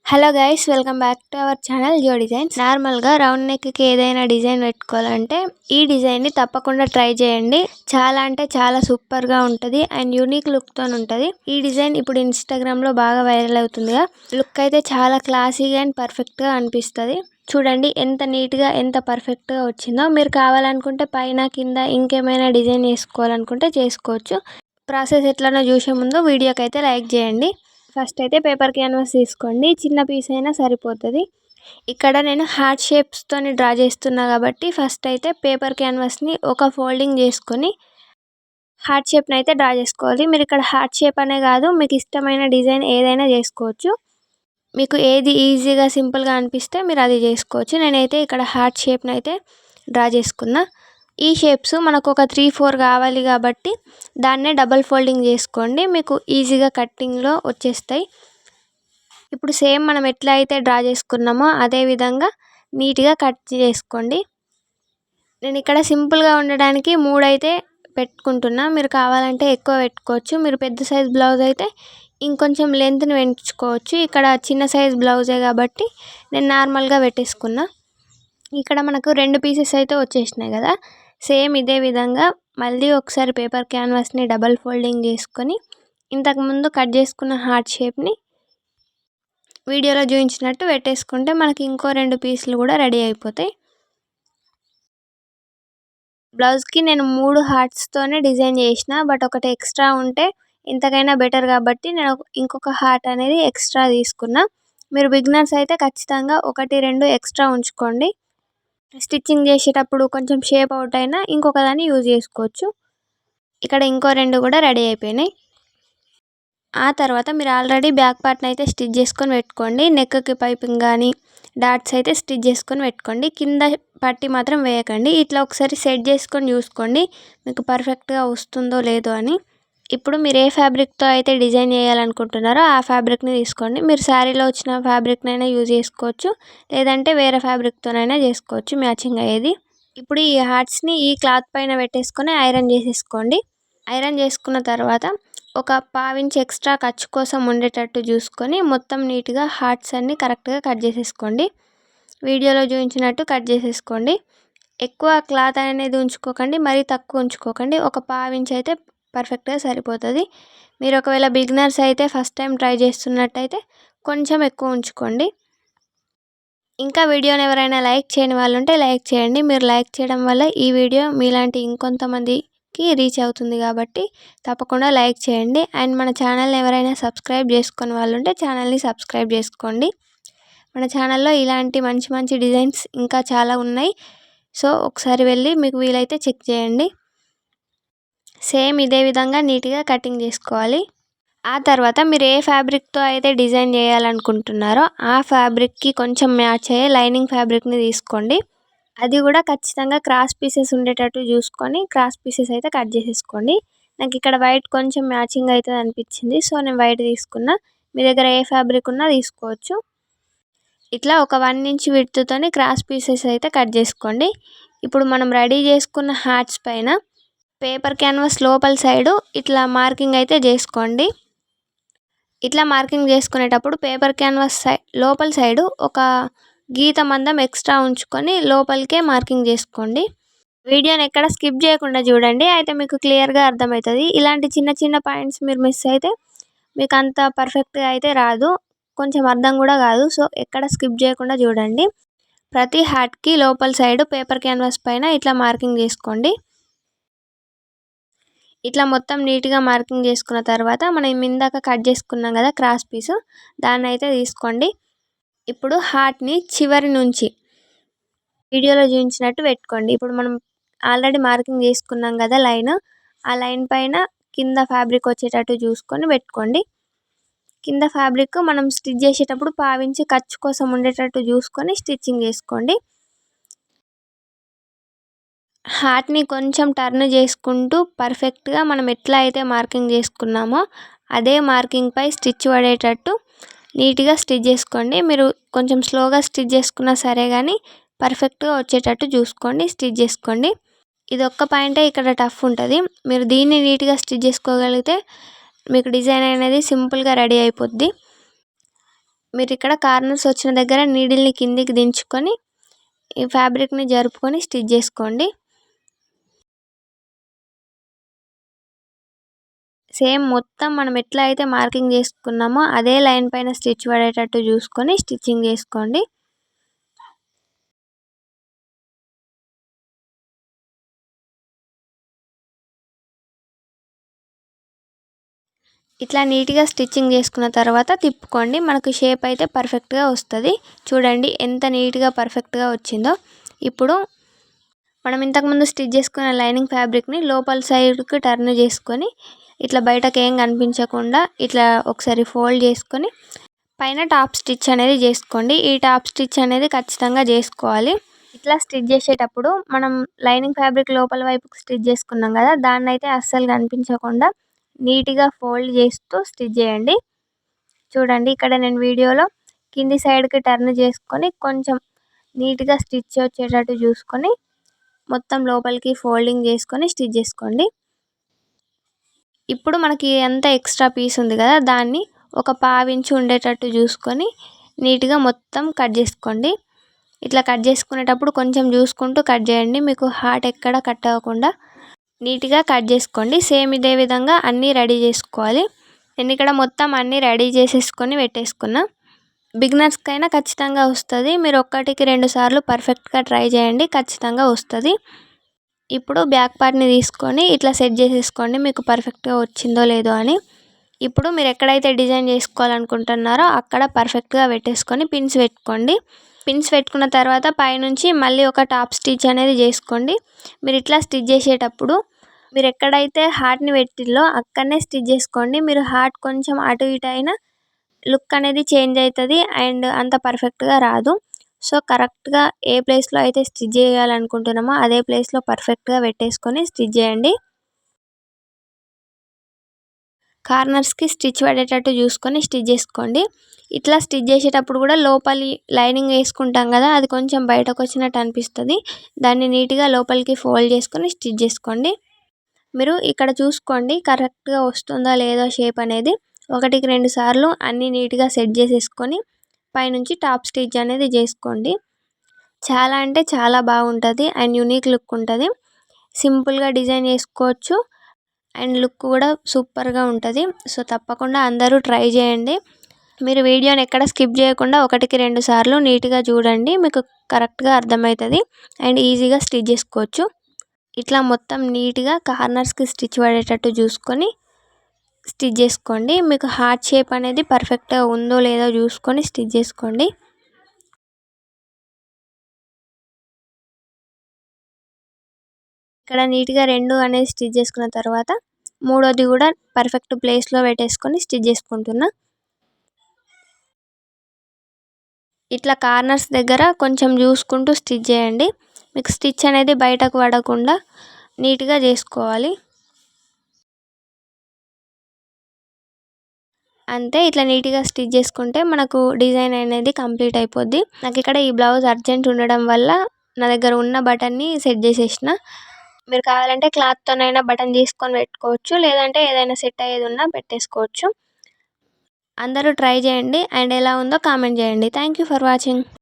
Hello guys, welcome back to our channel Jo Designs. నార్మల్గా round నెక్కి ఏదైనా design పెట్టుకోవాలంటే ఈ డిజైన్ని తప్పకుండా ట్రై చేయండి. చాలా అంటే చాలా సూపర్గా ఉంటుంది అండ్ యూనిక్ లుక్తో ఉంటుంది. ఈ డిజైన్ ఇప్పుడు ఇన్స్టాగ్రామ్లో బాగా వైరల్ అవుతుందిగా. లుక్ అయితే చాలా క్లాసీగా అండ్ పర్ఫెక్ట్గా అనిపిస్తుంది. చూడండి ఎంత నీట్గా ఎంత పర్ఫెక్ట్గా వచ్చిందో. మీరు కావాలనుకుంటే పైన కింద ఇంకేమైనా డిజైన్ వేసుకోవాలనుకుంటే చేసుకోవచ్చు. ప్రాసెస్ ఎట్లనో చూసే ముందు వీడియోకి అయితే లైక్ చేయండి. ఫస్ట్ అయితే పేపర్ క్యాన్వాస్ తీసుకోండి. చిన్న పీస్ అయినా సరిపోతుంది. ఇక్కడ నేను హార్ట్ షేప్స్తోని డ్రా చేస్తున్నా కాబట్టి ఫస్ట్ అయితే పేపర్ క్యాన్వాస్ని ఒక ఫోల్డింగ్ చేసుకొని హార్ట్ షేప్ని అయితే డ్రా చేసుకోవాలి. మీరు ఇక్కడ హార్ట్ షేప్ అనే కాదు, మీకు ఇష్టమైన డిజైన్ ఏదైనా చేసుకోవచ్చు. మీకు ఏది ఈజీగా సింపుల్గా అనిపిస్తే మీరు అది చేసుకోవచ్చు. నేనైతే ఇక్కడ హార్ట్ షేప్ని అయితే డ్రా చేసుకున్నా. ఈ షేప్స్ మనకు ఒక 3-4 కావాలి కాబట్టి దాన్నే డబల్ ఫోల్డింగ్ చేసుకోండి. మీకు ఈజీగా కట్టింగ్లో వచ్చేస్తాయి. ఇప్పుడు సేమ్ మనం ఎట్లా అయితే డ్రా చేసుకున్నామో అదే విధంగా నీట్గా కట్ చేసుకోండి. నేను ఇక్కడ సింపుల్గా ఉండడానికి 3 అయితే పెట్టుకుంటున్నా. మీరు కావాలంటే ఎక్కువ పెట్టుకోవచ్చు. మీరు పెద్ద సైజ్ బ్లౌజ్ అయితే ఇంకొంచెం లెంత్ని పెంచుకోవచ్చు. ఇక్కడ చిన్న సైజ్ బ్లౌజే కాబట్టి నేను నార్మల్గా పెట్టేసుకున్నా. ఇక్కడ మనకు 2 పీసెస్ అయితే వచ్చేసినాయి కదా. సేమ్ ఇదే విధంగా మళ్ళీ ఒకసారి పేపర్ క్యాన్వాస్ని డబల్ ఫోల్డింగ్ చేసుకొని ఇంతకుముందు కట్ చేసుకున్న హార్ట్ షేప్ని వీడియోలో చూపించినట్టు పెట్టేసుకుంటే మనకి ఇంకో 2 పీసులు కూడా రెడీ అయిపోతాయి. బ్లౌజ్కి నేను 3 హార్ట్స్తోనే డిజైన్ చేసిన, బట్ ఒకటి ఎక్స్ట్రా ఉంటే ఇంతకైనా బెటర్ కాబట్టి నేను ఇంకొక హార్ట్ అనేది ఎక్స్ట్రా తీసుకున్నా. మీరు బిగినర్స్ అయితే ఖచ్చితంగా 1-2 ఎక్స్ట్రా ఉంచుకోండి. స్టిచ్చింగ్ చేసేటప్పుడు కొంచెం షేప్ అవుట్ అయినా ఇంకొక దాన్ని యూజ్ చేసుకోవచ్చు. ఇక్కడ ఇంకో 2 కూడా రెడీ అయిపోయినాయి. ఆ తర్వాత మీరు ఆల్రెడీ బ్యాక్ పార్ట్ని అయితే స్టిచ్ చేసుకొని పెట్టుకోండి. నెక్కి పైపింగ్ కానీ డాట్స్ అయితే స్టిచ్ చేసుకొని పెట్టుకోండి. కింద పట్టి మాత్రం వేయకండి. ఇట్లా ఒకసారి సెట్ చేసుకొని చూసుకోండి మీకు పర్ఫెక్ట్గా వస్తుందో లేదో అని. ఇప్పుడు మీరు ఏ ఫ్యాబ్రిక్తో అయితే డిజైన్ చేయాలనుకుంటున్నారో ఆ ఫ్యాబ్రిక్ని తీసుకోండి. మీరు శారీలో వచ్చిన ఫ్యాబ్రిక్నైనా యూజ్ చేసుకోవచ్చు, లేదంటే వేరే ఫ్యాబ్రిక్తోనైనా చేసుకోవచ్చు మ్యాచింగ్ అయ్యేది. ఇప్పుడు ఈ హార్ట్స్ని ఈ క్లాత్ పైన పెట్టేసుకొని ఐరన్ చేసేసుకోండి. ఐరన్ చేసుకున్న తర్వాత ఒక 1/2 ఇంచ్ ఎక్స్ట్రా ఖర్చు కోసం ఉండేటట్టు చూసుకొని మొత్తం నీట్గా హార్ట్స్ అన్నీ కరెక్ట్గా కట్ చేసేసుకోండి. వీడియోలో చూపించినట్టు కట్ చేసేసుకోండి. ఎక్కువ క్లాత్ అనేది ఉంచుకోకండి, మరీ తక్కువ ఉంచుకోకండి. ఒక 1/2 ఇంచ్ అయితే పర్ఫెక్ట్గా సరిపోతుంది. మీరు ఒకవేళ బిగినర్స్ అయితే ఫస్ట్ టైం ట్రై చేస్తున్నట్టయితే కొంచెం ఎక్కువ ఉంచుకోండి. ఇంకా వీడియోని ఎవరైనా లైక్ చేయని వాళ్ళు ఉంటే లైక్ చేయండి. మీరు లైక్ చేయడం వల్ల ఈ వీడియో మీలాంటి ఇంకొంతమందికి రీచ్ అవుతుంది కాబట్టి తప్పకుండా లైక్ చేయండి. అండ్ మన ఛానల్ని ఎవరైనా సబ్స్క్రైబ్ చేసుకుని వాళ్ళు ఉంటే ఛానల్ని సబ్స్క్రైబ్ చేసుకోండి. మన ఛానల్లో ఇలాంటి మంచి మంచి డిజైన్స్ ఇంకా చాలా ఉన్నాయి. సో ఒకసారి వెళ్ళి మీకు వీలైతే చెక్ చేయండి. సేమ్ ఇదే విధంగా నీట్గా కటింగ్ చేసుకోవాలి. ఆ తర్వాత మీరు ఏ ఫ్యాబ్రిక్తో అయితే డిజైన్ చేయాలనుకుంటున్నారో ఆ ఫ్యాబ్రిక్కి కొంచెం మ్యాచ్ అయ్యే లైనింగ్ ఫ్యాబ్రిక్ని తీసుకోండి. అది కూడా ఖచ్చితంగా క్రాస్ పీసెస్ ఉండేటట్టు చూసుకొని క్రాస్ పీసెస్ అయితే కట్ చేసేసుకోండి. నాకు ఇక్కడ వైట్ కొంచెం మ్యాచింగ్ అవుతుంది అనిపించింది, సో నేను వైట్ తీసుకున్నా. మీ దగ్గర ఏ ఫ్యాబ్రిక్ ఉన్నా తీసుకోవచ్చు. ఇట్లా ఒక 1 ఇంచ్ విడ్త్తోని క్రాస్ పీసెస్ అయితే కట్ చేసుకోండి. ఇప్పుడు మనం రెడీ చేసుకున్న హార్ట్స్ పైన పేపర్ క్యాన్వాస్ లోపల సైడు ఇట్లా మార్కింగ్ అయితే చేసుకోండి. ఇట్లా మార్కింగ్ చేసుకునేటప్పుడు పేపర్ క్యాన్వాస్ లోపల సైడు ఒక గీత మందం ఎక్స్ట్రా ఉంచుకొని లోపలికే మార్కింగ్ చేసుకోండి. వీడియోని ఎక్కడ స్కిప్ చేయకుండా చూడండి, అయితే మీకు క్లియర్గా అర్థమవుతుంది. ఇలాంటి చిన్న చిన్న పాయింట్స్ మీరు మిస్ అయితే మీకు అంత పర్ఫెక్ట్గా అయితే రాదు, కొంచెం అర్థం కూడా కాదు. సో ఎక్కడ స్కిప్ చేయకుండా చూడండి. ప్రతి హార్ట్కి లోపల సైడు పేపర్ క్యాన్వాస్ పైన ఇట్లా మార్కింగ్ చేసుకోండి. ఇట్లా మొత్తం నీట్గా మార్కింగ్ చేసుకున్న తర్వాత మనం ఇందాక కట్ చేసుకున్నాం కదా క్రాస్ పీసు, దాన్ని అయితే తీసుకోండి. ఇప్పుడు హార్ట్ని చివరి నుంచి వీడియోలో చూపించినట్టు పెట్టుకోండి. ఇప్పుడు మనం ఆల్రెడీ మార్కింగ్ చేసుకున్నాం కదా లైన్, ఆ లైన్ పైన కింద ఫ్యాబ్రిక్ వచ్చేటట్టు చూసుకొని పెట్టుకోండి. కింద ఫ్యాబ్రిక్ మనం స్టిచ్ చేసేటప్పుడు 1/2 ఇంచ్ ఖర్చు కోసం ఉండేటట్టు చూసుకొని స్టిచ్చింగ్ చేసుకోండి. హార్ట్ని కొంచెం టర్న్ చేసుకుంటూ పర్ఫెక్ట్గా మనం ఎట్లా అయితే మార్కింగ్ చేసుకున్నామో అదే మార్కింగ్ పై స్టిచ్ పడేటట్టు నీట్గా స్టిచ్ చేసుకోండి. మీరు కొంచెం స్లోగా స్టిచ్ చేసుకున్నా సరే కానీ పర్ఫెక్ట్గా వచ్చేటట్టు చూసుకోండి, స్టిచ్ చేసుకోండి. ఇది ఒక్క పాయింటే ఇక్కడ టఫ్ ఉంటుంది. మీరు దీన్ని నీట్గా స్టిచ్ చేసుకోగలిగితే మీకు డిజైన్ అనేది సింపుల్గా రెడీ అయిపోద్ది. మీరు ఇక్కడ కార్నర్స్ వచ్చిన దగ్గర నీడిల్ని కిందికి దించుకొని ఈ ఫ్యాబ్రిక్ని జరుపుకొని స్టిచ్ చేసుకోండి. సేమ్ మొత్తం మనం ఎట్లా అయితే మార్కింగ్ చేసుకున్నామో అదే లైన్ పైన స్టిచ్ పడేటట్టు చూసుకొని స్టిచ్చింగ్ చేసుకోండి. ఇట్లా నీట్గా స్టిచ్చింగ్ చేసుకున్న తర్వాత తిప్పుకోండి. మనకు షేప్ అయితే పర్ఫెక్ట్గా వస్తుంది. చూడండి ఎంత నీట్గా పర్ఫెక్ట్గా వచ్చిందో. ఇప్పుడు మనం ఇంతకుముందు స్టిచ్ చేసుకున్న లైనింగ్ ఫ్యాబ్రిక్ని లోపల సైడ్కి టర్న్ చేసుకొని ఇట్లా బయటకు ఏం కనిపించకుండా ఇట్లా ఒకసారి ఫోల్డ్ చేసుకొని పైన టాప్ స్టిచ్ అనేది చేసుకోండి. ఈ టాప్ స్టిచ్ అనేది ఖచ్చితంగా చేసుకోవాలి. ఇట్లా స్టిచ్ చేసేటప్పుడు మనం లైనింగ్ ఫ్యాబ్రిక్ లోపల వైపుకి స్టిచ్ చేసుకున్నాం కదా, దాన్ని అయితే అస్సలు కనిపించకుండా నీట్గా ఫోల్డ్ చేస్తూ స్టిచ్ చేయండి. చూడండి ఇక్కడ నేను వీడియోలో కింది సైడ్కి టర్న్ చేసుకొని కొంచెం నీట్గా స్టిచ్ వచ్చేటట్టు చూసుకొని మొత్తం లోపలికి ఫోల్డింగ్ చేసుకొని స్టిచ్ చేసుకోండి. ఇప్పుడు మనకి ఎంత ఎక్స్ట్రా పీస్ ఉంది కదా, దాన్ని ఒక పావించి ఉండేటట్టు చూసుకొని నీట్గా మొత్తం కట్ చేసుకోండి. ఇట్లా కట్ చేసుకునేటప్పుడు కొంచెం చూసుకుంటూ కట్ చేయండి. మీకు హార్ట్ ఎక్కడ కట్ అవ్వకుండా నీట్గా కట్ చేసుకోండి. సేమ్ ఇదే విధంగా అన్నీ రెడీ చేసుకోవాలి. నేను ఇక్కడ మొత్తం అన్నీ రెడీ చేసేసుకొని పెట్టేసుకున్నా. బిగినర్స్కి అయినా ఖచ్చితంగా వస్తుంది. మీరు 1-2 సార్లు పర్ఫెక్ట్గా ట్రై చేయండి, ఖచ్చితంగా వస్తుంది. ఇప్పుడు బ్యాక్ పార్ట్ని తీసుకొని ఇట్లా సెట్ చేసేసుకోండి మీకు పర్ఫెక్ట్గా వచ్చిందో లేదో అని. ఇప్పుడు మీరు ఎక్కడైతే డిజైన్ చేసుకోవాలనుకుంటున్నారో అక్కడ పర్ఫెక్ట్గా పెట్టేసుకొని పిన్స్ పెట్టుకోండి. పిన్స్ పెట్టుకున్న తర్వాత పైనుంచి మళ్ళీ ఒక టాప్ స్టిచ్ అనేది చేసుకోండి. మీరు ఇట్లా స్టిచ్ చేసేటప్పుడు మీరు ఎక్కడైతే హార్ట్ని పెట్టిల్లో అక్కడనే స్టిచ్ చేసుకోండి. మీరు హార్ట్ కొంచెం అటు ఇటు అయినా లుక్ అనేది చేంజ్ అవుతుంది అండ్ అంత పర్ఫెక్ట్గా రాదు. సో కరెక్ట్గా ఏ ప్లేస్లో అయితే స్టిచ్ చేయాలనుకుంటున్నామో అదే ప్లేస్లో పర్ఫెక్ట్గా పెట్టేసుకొని స్టిచ్ చేయండి. కార్నర్స్కి స్టిచ్ పడేటట్టు చూసుకొని స్టిచ్ చేసుకోండి. ఇట్లా స్టిచ్ చేసేటప్పుడు కూడా లోపలి లైనింగ్ వేసుకుంటాం కదా, అది కొంచెం బయటకు వచ్చినట్టు అనిపిస్తుంది. దాన్ని నీట్గా లోపలికి ఫోల్డ్ చేసుకొని స్టిచ్ చేసుకోండి. మీరు ఇక్కడ చూసుకోండి కరెక్ట్గా వస్తుందా లేదా షేప్ అనేది. 1-2 సార్లు అన్నీ నీట్గా సెట్ చేసేసుకొని పైనుంచి టాప్ స్టిచ్ అనేది చేసుకోండి. చాలా అంటే చాలా బాగుంటుంది అండ్ యూనిక్ లుక్ ఉంటుంది. సింపుల్గా డిజైన్ చేసుకోవచ్చు అండ్ లుక్ కూడా సూపర్గా ఉంటుంది. సో తప్పకుండా అందరూ ట్రై చేయండి. మీరు వీడియోని ఎక్కడ స్కిప్ చేయకుండా 1-2 సార్లు నీట్గా చూడండి, మీకు కరెక్ట్గా అర్థమవుతుంది అండ్ ఈజీగా స్టిచ్ చేసుకోవచ్చు. ఇట్లా మొత్తం నీట్గా కార్నర్స్కి స్టిచ్ పడేటట్టు చూసుకొని స్టిచ్ చేసుకోండి. మీకు హార్ట్ షేప్ అనేది పర్ఫెక్ట్గా ఉందో లేదో చూసుకొని స్టిచ్ చేసుకోండి. ఇక్కడ నీట్గా 2 అనేది స్టిచ్ చేసుకున్న తర్వాత మూడోది కూడా పర్ఫెక్ట్ ప్లేస్లో పెట్టేసుకొని స్టిచ్ చేసుకుంటున్నా. ఇట్లా కార్నర్స్ దగ్గర కొంచెం చూసుకుంటూ స్టిచ్ చేయండి. మీకు స్టిచ్ అనేది బయటకు పడకుండా నీట్గా చేసుకోవాలి. అంతే, ఇట్లా నీట్గా స్టిచ్ చేసుకుంటే మనకు డిజైన్ అనేది కంప్లీట్ అయిపోద్ది. నాకు ఇక్కడ ఈ బ్లౌజ్ అర్జెంట్ ఉండడం వల్ల నా దగ్గర ఉన్న బటన్ని సెట్ చేసేసిన. మీరు కావాలంటే క్లాత్తోనైనా బటన్ తీసుకొని పెట్టుకోవచ్చు, లేదంటే ఏదైనా సెట్ అయ్యేది ఉన్నా పెట్టేసుకోవచ్చు. అందరూ ట్రై చేయండి అండ్ ఎలా ఉందో కామెంట్ చేయండి. Thank you for watching.